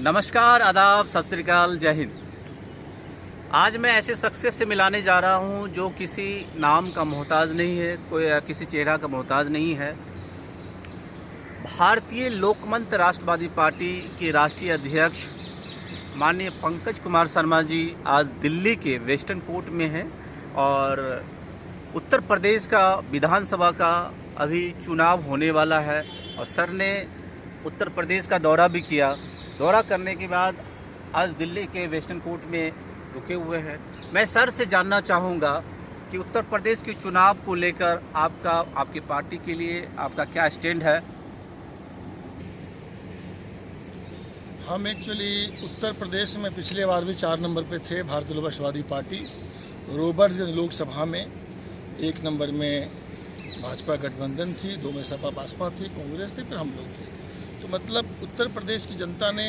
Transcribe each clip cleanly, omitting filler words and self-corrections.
नमस्कार, आदाब, सत श्री अकाल, जय हिंद। आज मैं ऐसे शख्सियत से मिलाने जा रहा हूं जो किसी नाम का मोहताज नहीं है, कोई किसी चेहरा का मोहताज नहीं है। भारतीय लोकमंच राष्ट्रवादी पार्टी के राष्ट्रीय अध्यक्ष माननीय पंकज कुमार शर्मा जी आज दिल्ली के वेस्टर्न कोर्ट में हैं और उत्तर प्रदेश का विधानसभा का अभी चुनाव होने वाला है और सर ने उत्तर प्रदेश का दौरा भी किया। दौरा करने के बाद आज दिल्ली के वेस्टर्न कोर्ट में रुके हुए हैं। मैं सर से जानना चाहूँगा कि उत्तर प्रदेश के चुनाव को लेकर आपकी पार्टी के लिए आपका क्या स्टैंड है। हम एक्चुअली उत्तर प्रदेश में पिछले बार भी 4 नंबर पे थे। भारतीय लोकतांत्रिक पार्टी रोबर्ट्सगंज लोकसभा में 1 नंबर में भाजपा गठबंधन थी, 2 में सपा बसपा थी, कांग्रेस थी, फिर हम लोग थे। तो मतलब उत्तर प्रदेश की जनता ने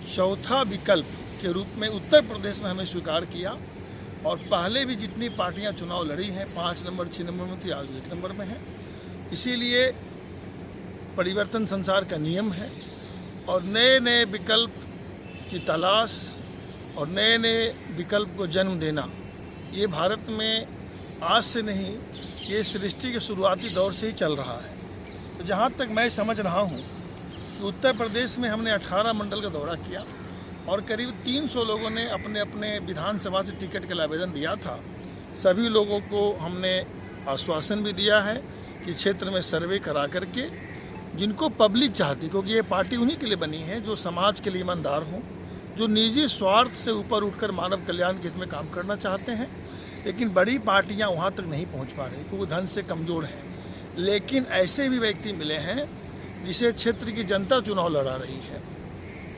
चौथा विकल्प के रूप में उत्तर प्रदेश में हमें स्वीकार किया और पहले भी जितनी पार्टियां चुनाव लड़ी हैं 5 नंबर 6 नंबर में थी, आज 1 नंबर में है। इसीलिए परिवर्तन संसार का नियम है और नए नए विकल्प की तलाश और नए नए विकल्प को जन्म देना ये भारत में आज से नहीं, ये सृष्टि के शुरुआती दौर से ही चल रहा है। तो जहाँ तक मैं समझ रहा हूँ कि उत्तर प्रदेश में हमने 18 मंडल का दौरा किया और करीब 300 लोगों ने अपने अपने विधानसभा से टिकट के लिए आवेदन दिया था। सभी लोगों को हमने आश्वासन भी दिया है कि क्षेत्र में सर्वे करा करके जिनको पब्लिक चाहती, क्योंकि ये पार्टी उन्हीं के लिए बनी है जो समाज के लिए ईमानदार हों, जो निजी स्वार्थ से ऊपर उठकर मानव कल्याण के हित में काम करना चाहते हैं। लेकिन बड़ी पार्टियां वहां तक नहीं पहुंच पा रही क्योंकि धन से कमज़ोर हैं। लेकिन ऐसे भी व्यक्ति मिले हैं जिसे क्षेत्र की जनता चुनाव लड़ा रही है।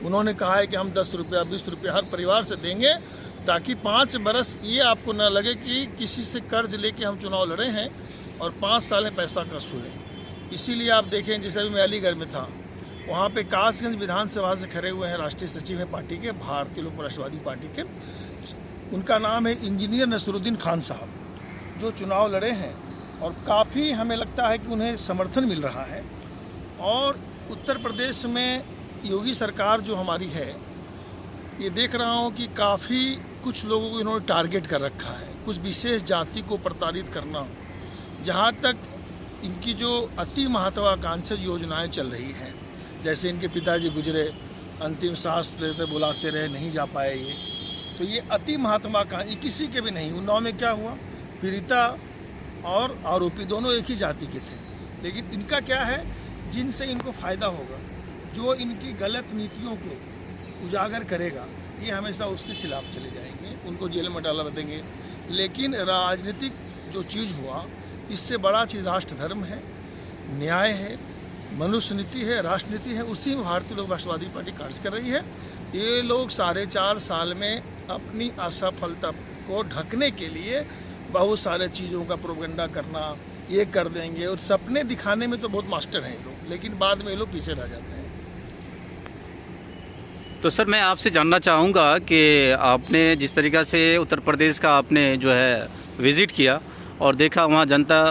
उन्होंने कहा है कि हम 10 रुपया 20 रुपया हर परिवार से देंगे ताकि 5 बरस ये आपको न लगे कि किसी से कर्ज लेके हम चुनाव लड़े हैं और 5 साल में पैसा का वसूलें। इसीलिए आप देखें, जैसे अभी मैं अलीगढ़ में था, वहाँ पे कासगंज विधानसभा से खड़े हुए हैं राष्ट्रीय सचिव हैं पार्टी के, भारतीय लोक राष्ट्रवादी पार्टी के। उनका नाम है इंजीनियर नसरुद्दीन खान साहब, जो चुनाव लड़े हैं और काफ़ी हमें लगता है कि उन्हें समर्थन मिल रहा है। और उत्तर प्रदेश में योगी सरकार जो हमारी है, ये देख रहा हूँ कि काफ़ी कुछ लोगों को इन्होंने टारगेट कर रखा है, कुछ विशेष जाति को प्रताड़ित करना। जहाँ तक इनकी जो अति महत्वाकांक्षी योजनाएं चल रही हैं, जैसे इनके पिताजी गुजरे, अंतिम सांस लेते बुलाते रहे, नहीं जा पाए ये, तो ये अति महत्वाकांक्षी किसी के भी नहीं। उन्नाव में क्या हुआ, पीड़िता और आरोपी दोनों एक ही जाति के थे। लेकिन इनका क्या है, जिनसे इनको फ़ायदा होगा, जो इनकी गलत नीतियों को उजागर करेगा, ये हमेशा उसके खिलाफ चले जाएंगे, उनको जेल में डाला देंगे। लेकिन राजनीतिक जो चीज़ हुआ, इससे बड़ा चीज़ राष्ट्र धर्म है, न्याय है, मनुष्य नीति है, राष्ट्र नीति है। उसी में भारतीय लोक राष्ट्रवादी पार्टी कार्य कर रही है। ये लोग 4.5 साल में अपनी असफलता को ढकने के लिए बहुत सारे चीज़ों का प्रोपेगेंडा करना, ये कर देंगे, और सपने दिखाने में तो बहुत मास्टर हैं ये लोग, लेकिन बाद में ये लोग पीछे रह जाते हैं। तो सर, मैं आपसे जानना चाहूँगा कि आपने जिस तरीक़ा से उत्तर प्रदेश का आपने जो है विज़िट किया और देखा वहाँ जनता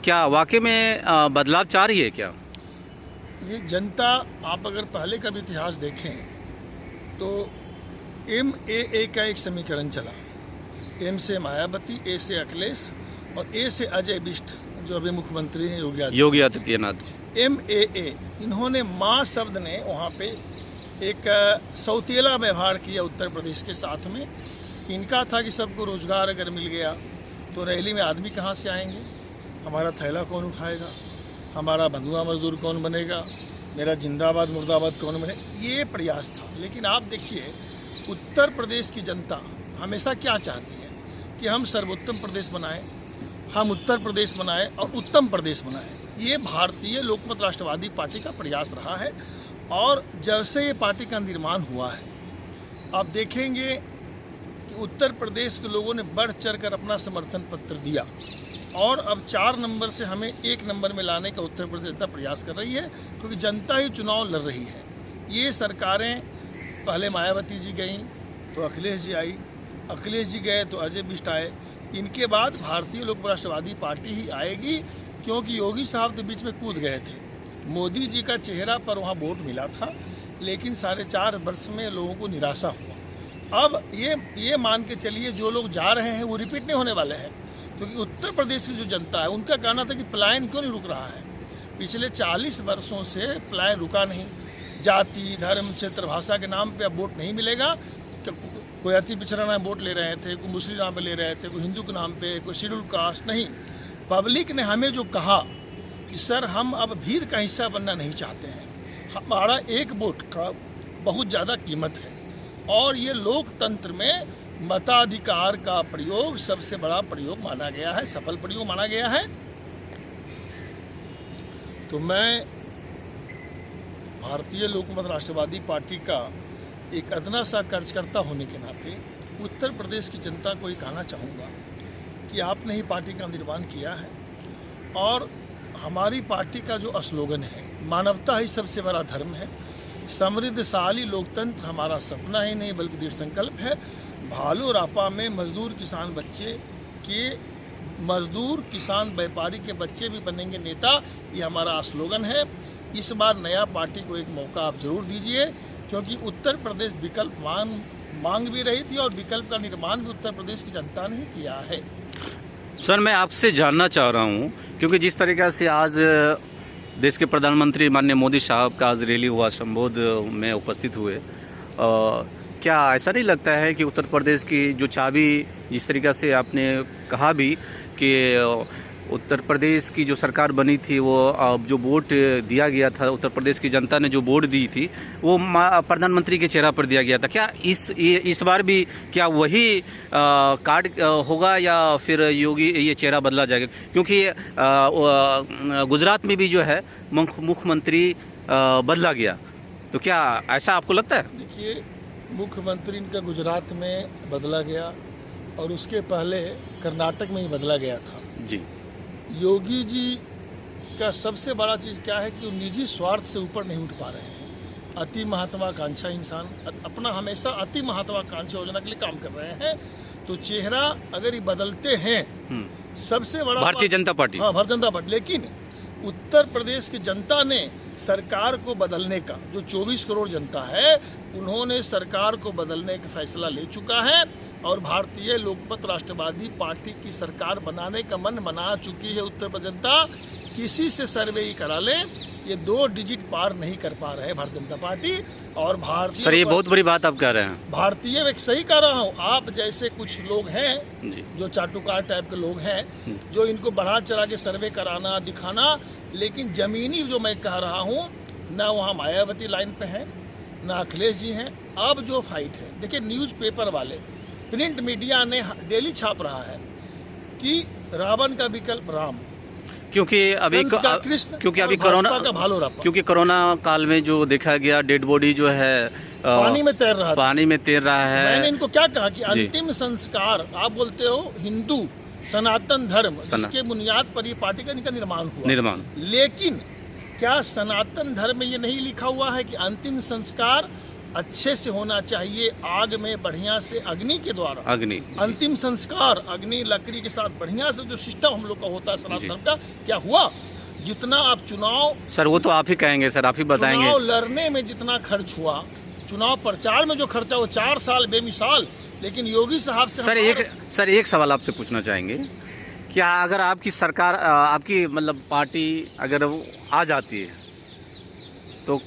क्या वाकई में बदलाव चाह रही है क्या? ये जनता, आप अगर पहले का भी इतिहास देखें तो MAA का एक समीकरण चला। M से मायावती, A से अखिलेश और A से अजय बिष्ट जो अभी मुख्यमंत्री हैं योगी आदित्यनाथ। MAA, इन्होंने माँ शब्द ने वहाँ पे एक सौतेला व्यवहार किया उत्तर प्रदेश के साथ में। इनका था कि सबको रोजगार अगर मिल गया तो रैली में आदमी कहाँ से आएंगे, हमारा थैला कौन उठाएगा, हमारा बंधुआ मजदूर कौन बनेगा, मेरा जिंदाबाद मुर्दाबाद कौन बने, ये प्रयास था। लेकिन आप देखिए, उत्तर प्रदेश की जनता हमेशा क्या चाहती है कि हम सर्वोत्तम प्रदेश बनाएं, हम उत्तर प्रदेश बनाएं और उत्तम प्रदेश बनाएं। ये भारतीय लोकमत राष्ट्रवादी पार्टी का प्रयास रहा है और जब से ये पार्टी का निर्माण हुआ है, आप देखेंगे कि उत्तर प्रदेश के लोगों ने बढ़ चढ़ कर अपना समर्थन पत्र दिया और अब 4 नंबर से हमें 1 नंबर में लाने का उत्तर प्रदेश जनता प्रयास कर रही है, क्योंकि जनता ही चुनाव लड़ रही है। ये सरकारें, पहले मायावती जी गई तो अखिलेश जी आई, अखिलेश जी गए तो अजय बिष्ट आए, इनके बाद भारतीय लोक राष्ट्रवादी पार्टी ही आएगी, क्योंकि योगी साहब तो बीच में कूद गए थे। मोदी जी का चेहरा पर वहाँ वोट मिला था, लेकिन 4.5 वर्ष में लोगों को निराशा हुआ। अब ये मान के चलिए जो लोग जा रहे हैं वो रिपीट नहीं होने वाले हैं, क्योंकि उत्तर प्रदेश की जो जनता है उनका कहना था कि पलायन क्यों नहीं रुक रहा है। पिछले 40 वर्षों से पलायन रुका नहीं। जाति, धर्म, क्षेत्र, भाषा के नाम पे अब वोट नहीं मिलेगा। कोई अति पिछड़ा नाम वोट ले रहे थे, कोई मुस्लिम नाम पे ले रहे थे, कोई हिंदू के नाम पे, कोई शेड्यूल कास्ट। नहीं, पब्लिक ने हमें जो कहा कि सर हम अब भीड़ का हिस्सा बनना नहीं चाहते हैं, हमारा एक वोट का बहुत ज़्यादा कीमत है, और ये लोकतंत्र में मताधिकार का प्रयोग सबसे बड़ा प्रयोग माना गया है, सफल प्रयोग माना गया है। तो मैं भारतीय लोकमत राष्ट्रवादी पार्टी का एक अदना सा कार्यकर्ता होने के नाते उत्तर प्रदेश की जनता को ये कहना चाहूँगा कि आपने ही पार्टी का निर्माण किया है, और हमारी पार्टी का जो स्लोगन है मानवता ही सबसे बड़ा धर्म है, समृद्धशाली लोकतंत्र हमारा सपना ही नहीं बल्कि दृढ़ संकल्प है। भालू रापा में मजदूर किसान बच्चे के मजदूर किसान व्यापारी के बच्चे भी बनेंगे नेता, ये हमारा स्लोगन है। इस बार नया पार्टी को एक मौका आप जरूर दीजिए, क्योंकि उत्तर प्रदेश विकल्प मांग भी रही थी और विकल्प का निर्माण भी उत्तर प्रदेश की जनता ने किया है। सर, मैं आपसे जानना चाह रहा हूँ, क्योंकि जिस तरीके से आज देश के प्रधानमंत्री माननीय मोदी साहब का आज रैली हुआ, संबोध में उपस्थित हुए, क्या ऐसा नहीं लगता है कि उत्तर प्रदेश की जो चाबी, जिस तरीके से आपने कहा भी कि उत्तर प्रदेश की जो सरकार बनी थी, वो जो वोट दिया गया था, उत्तर प्रदेश की जनता ने जो वोट दी थी वो प्रधानमंत्री के चेहरा पर दिया गया था, क्या इस बार भी क्या वही कार्ड होगा या फिर योगी ये चेहरा बदला जाएगा? क्योंकि गुजरात में भी जो है मुख्यमंत्री बदला गया, तो क्या ऐसा आपको लगता है? देखिए, मुख्यमंत्री इनका गुजरात में बदला गया और उसके पहले कर्नाटक में ही बदला गया था जी। योगी जी का सबसे बड़ा चीज़ क्या है कि वो निजी स्वार्थ से ऊपर नहीं उठ पा रहे हैं। अति महत्वाकांक्षा इंसान अपना हमेशा अति महत्वाकांक्षा योजना के लिए काम कर रहे हैं। तो चेहरा अगर ये बदलते हैं, सबसे बड़ा भारतीय जनता पार्टी, हाँ भारतीय जनता पार्टी, लेकिन उत्तर प्रदेश की जनता ने सरकार को बदलने का, जो 24 करोड़ जनता है उन्होंने सरकार को बदलने का फैसला ले चुका है, और भारतीय लोकमत राष्ट्रवादी पार्टी की सरकार बनाने का मन बना चुकी है उत्तर प्रदेश जनता। किसी से सर्वे ही करा ले, ये 2 डिजिट पार नहीं कर पा रहे हैं भारतीय जनता पार्टी और भारतीय। सर, ये बहुत बड़ी बात आप कह रहे हैं। भारतीय मैं सही कह रहा हूँ, आप जैसे कुछ लोग हैं जो चाटुकार टाइप के लोग हैं, जो इनको बढ़ा चढ़ा के सर्वे कराना दिखाना, लेकिन जमीनी जो मैं कह रहा हूँ, ना वहाँ मायावती लाइन पे है, ना अखिलेश जी हैं। अब जो फाइट है, देखिए न्यूज़पेपर वाले, प्रिंट मीडिया ने डेली छाप रहा है कि रावण का विकल्प राम, क्योंकि अभी कोरोना का भालू रापा, क्योंकि कोरोना काल में जो देखा गया डेड बॉडी जो है पानी में तैर रहा है। मैंने इनको क्या कहा कि अंतिम संस्कार, आप बोलते हो हिंदू सनातन धर्म, जिसके बुनियाद पर ये पार्टी का इनका निर्माण हुआ, लेकिन क्या सनातन धर्म में ये नहीं लिखा हुआ है कि अंतिम संस्कार अच्छे से होना चाहिए, आग में बढ़िया से अग्नि के द्वारा, अग्नि अंतिम संस्कार अग्नि लकड़ी के साथ बढ़िया से जो सिस्टम हम लोग का होता है सनातन धर्म का, क्या हुआ? जितना आप चुनाव, सर वो तो आप ही कहेंगे, सर आप ही बताएंगे, चुनाव लड़ने में जितना खर्च हुआ, चुनाव प्रचार में जो खर्चा हुआ 4 साल बेमिसाल, लेकिन योगी साहब से सर एक सवाल आपसे पूछना चाहेंगे, क्या अगर आपकी सरकार, आपकी मतलब पार्टी अगर आ जाती है तो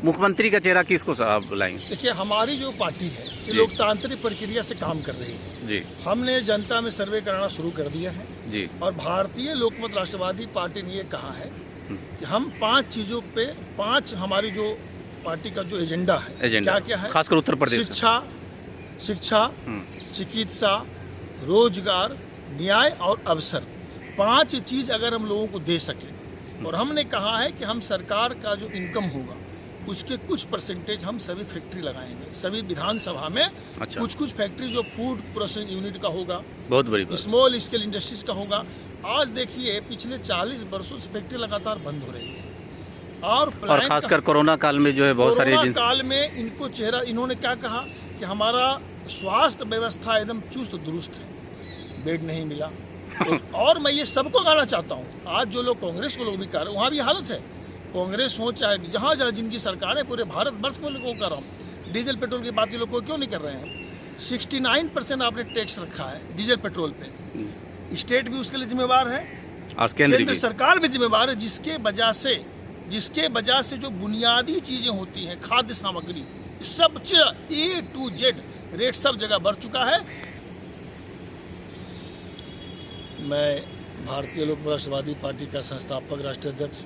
मुख्यमंत्री का चेहरा किसको आप बुलाएंगे? देखिए, हमारी जो पार्टी है ये लोकतांत्रिक प्रक्रिया से काम कर रही है जी। हमने जनता में सर्वे कराना शुरू कर दिया है जी, और भारतीय लोकमत राष्ट्रवादी पार्टी ने ये कहा है कि हम 5 चीजों पे, 5 हमारी जो पार्टी का जो एजेंडा है, क्या क्या है, खासकर उत्तर प्रदेश, शिक्षा, चिकित्सा, रोजगार, न्याय और अवसर, 5 चीज अगर हम लोगों को दे सके, और हमने कहा है कि हम सरकार का जो इनकम होगा उसके कुछ परसेंटेज हम सभी फैक्ट्री लगाएंगे, सभी विधानसभा में। अच्छा। कुछ फैक्ट्री जो फूड प्रोसेसिंग यूनिट का होगा, बहुत बड़ी, स्मॉल स्केल इंडस्ट्रीज का होगा। आज देखिए पिछले 40 वर्षों से फैक्ट्री लगातार बंद हो रही है, और खासकर कोरोना काल में जो है बहुत सारे काल में इनको चेहरा, इन्होंने क्या कहा कि हमारा स्वास्थ्य व्यवस्था एकदम चुस्त दुरुस्त है, बेड नहीं मिला। तो और मैं ये सबको कहना चाहता हूँ, आज जो लोग कांग्रेस को लोग भी कह रहे हैं, वहाँ भी हालत है, कांग्रेस हो चाहे जहाँ जहाँ जिनकी सरकार है, पूरे भारत वर्ष में लोगों कर रहा हूँ। डीजल पेट्रोल की बात ये लोग क्यों नहीं कर रहे हैं? 69% आपने टैक्स रखा है डीजल पेट्रोल पे। स्टेट भी उसके लिए जिम्मेवार है और केंद्र सरकार भी जिम्मेवार है, जिसके वजह से जो बुनियादी चीज़ें होती हैं, खाद्य सामग्री, सब A to Z रेट सब जगह बढ़ चुका है। मैं भारतीय लोक राष्ट्रवादी पार्टी का संस्थापक राष्ट्रीय अध्यक्ष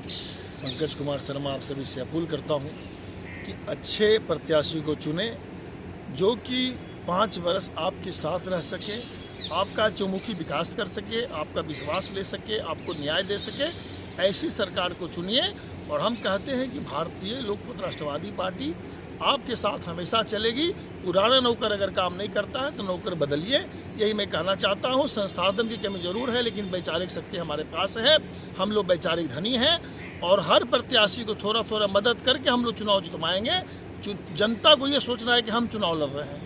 पंकज कुमार शर्मा आप सभी से अपील करता हूं कि अच्छे प्रत्याशी को चुने, जो कि 5 वर्ष आपके साथ रह सके, आपका चौमुखी विकास कर सके, आपका विश्वास ले सके, आपको न्याय दे सके। ऐसी सरकार को चुनिए। और हम कहते हैं कि भारतीय लोकतंत्र राष्ट्रवादी पार्टी आपके साथ हमेशा चलेगी। पुराना नौकर अगर काम नहीं करता है तो नौकर बदलिए, यही मैं कहना चाहता हूँ। संसाधन की कमी जरूर है, लेकिन वैचारिक शक्ति हमारे पास है। हम लोग वैचारिक धनी हैं और हर प्रत्याशी को थोड़ा थोड़ा मदद करके हम लोग चुनाव जितवाएंगे। जनता को ये सोचना है कि हम चुनाव लड़ रहे हैं।